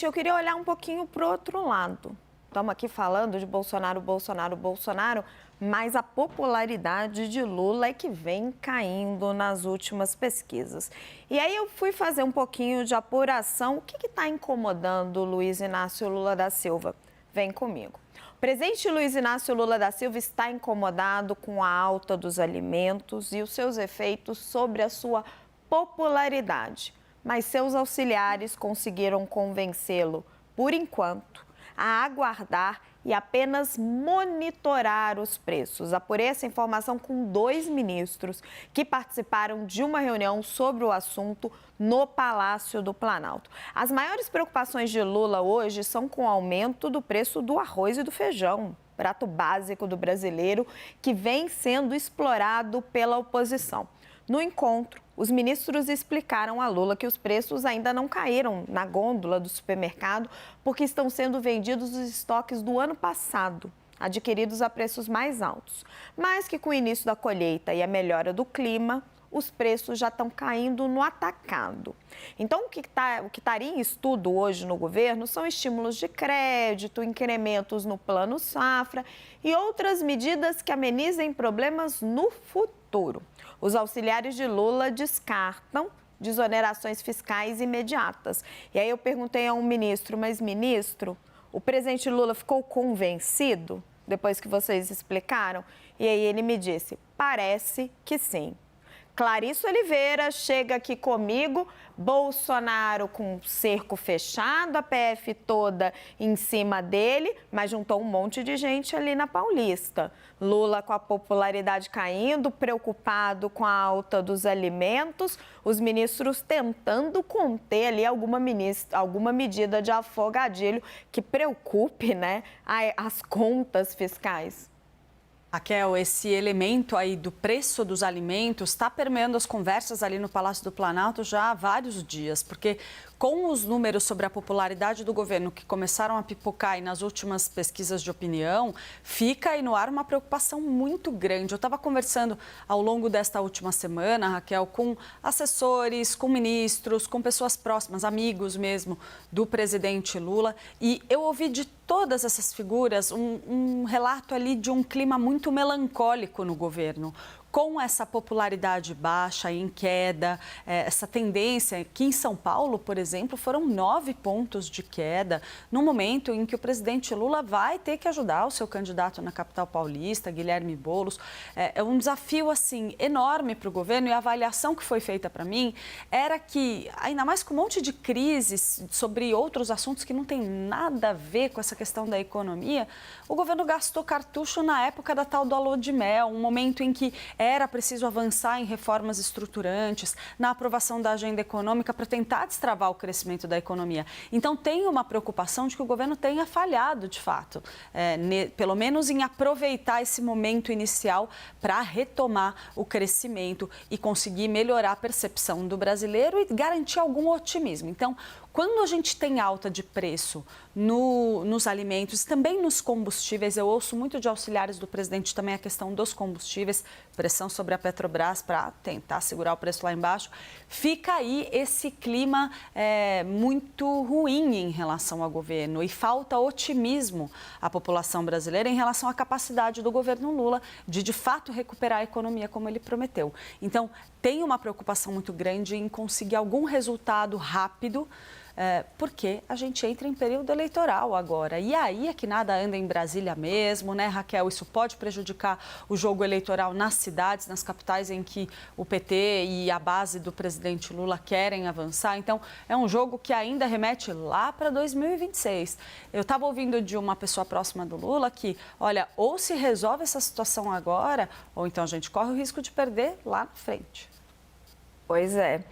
Eu queria olhar um pouquinho para o outro lado. Estamos aqui falando de Bolsonaro, mas a popularidade de Lula é que vem caindo nas últimas pesquisas. E aí eu fui fazer um pouquinho de apuração. O que está incomodando Luiz Inácio Lula da Silva? Vem comigo. O presidente Luiz Inácio Lula da Silva está incomodado com a alta dos alimentos e os seus efeitos sobre a sua popularidade. Mas seus auxiliares conseguiram convencê-lo, por enquanto, a aguardar e apenas monitorar os preços. Apurei essa informação com 2 ministros que participaram de uma reunião sobre o assunto no Palácio do Planalto. As maiores preocupações de Lula hoje são com o aumento do preço do arroz e do feijão, prato básico do brasileiro, que vem sendo explorado pela oposição. No encontro, os ministros explicaram a Lula que os preços ainda não caíram na gôndola do supermercado porque estão sendo vendidos os estoques do ano passado, adquiridos a preços mais altos. Mas que com o início da colheita e a melhora do clima, os preços já estão caindo no atacado. Então, o que estaria em estudo hoje no governo são estímulos de crédito, incrementos no Plano Safra e outras medidas que amenizem problemas no futuro. Os auxiliares de Lula descartam desonerações fiscais imediatas. E aí eu perguntei a um ministro, mas ministro, o presidente Lula ficou convencido depois que vocês explicaram? E aí ele me disse, parece que sim. Clarice Oliveira chega aqui comigo, Bolsonaro com cerco fechado, a PF toda em cima dele, mas juntou um monte de gente ali na Paulista. Lula com a popularidade caindo, preocupado com a alta dos alimentos, os ministros tentando conter ali alguma medida de afogadilho que preocupe, né, as contas fiscais. Raquel, esse elemento aí do preço dos alimentos está permeando as conversas ali no Palácio do Planalto já há vários dias, porque com os números sobre a popularidade do governo que começaram a pipocar aí nas últimas pesquisas de opinião, fica aí no ar uma preocupação muito grande. Eu estava conversando ao longo desta última semana, Raquel, com assessores, com ministros, com pessoas próximas, amigos mesmo do presidente Lula, e eu ouvi de todas essas figuras um relato ali de um clima muito melancólico no governo. Com essa popularidade baixa, em queda, essa tendência, aqui em São Paulo, por exemplo, foram 9 pontos de queda, no momento em que o presidente Lula vai ter que ajudar o seu candidato na capital paulista, Guilherme Boulos. É um desafio, assim, enorme para o governo, e a avaliação que foi feita para mim era que, ainda mais com um monte de crises sobre outros assuntos que não tem nada a ver com essa questão da economia, o governo gastou cartucho na época da tal do Alô de Mel, um momento em que era preciso avançar em reformas estruturantes, na aprovação da agenda econômica para tentar destravar o crescimento da economia. Então, tem uma preocupação de que o governo tenha falhado, de fato, pelo menos em aproveitar esse momento inicial para retomar o crescimento e conseguir melhorar a percepção do brasileiro e garantir algum otimismo. Então, quando a gente tem alta de preço nos alimentos, também nos combustíveis, eu ouço muito de auxiliares do presidente também a questão dos combustíveis, pressão sobre a Petrobras para tentar segurar o preço lá embaixo, fica aí esse clima muito ruim em relação ao governo e falta otimismo à população brasileira em relação à capacidade do governo Lula de fato recuperar a economia como ele prometeu. Então, tem uma preocupação muito grande em conseguir algum resultado rápido, porque a gente entra em período eleitoral agora. E aí é que nada anda em Brasília mesmo, né, Raquel? Isso pode prejudicar o jogo eleitoral nas cidades, nas capitais em que o PT e a base do presidente Lula querem avançar. Então, é um jogo que ainda remete lá para 2026. Eu estava ouvindo de uma pessoa próxima do Lula que, olha, ou se resolve essa situação agora, ou então a gente corre o risco de perder lá na frente. Pois é.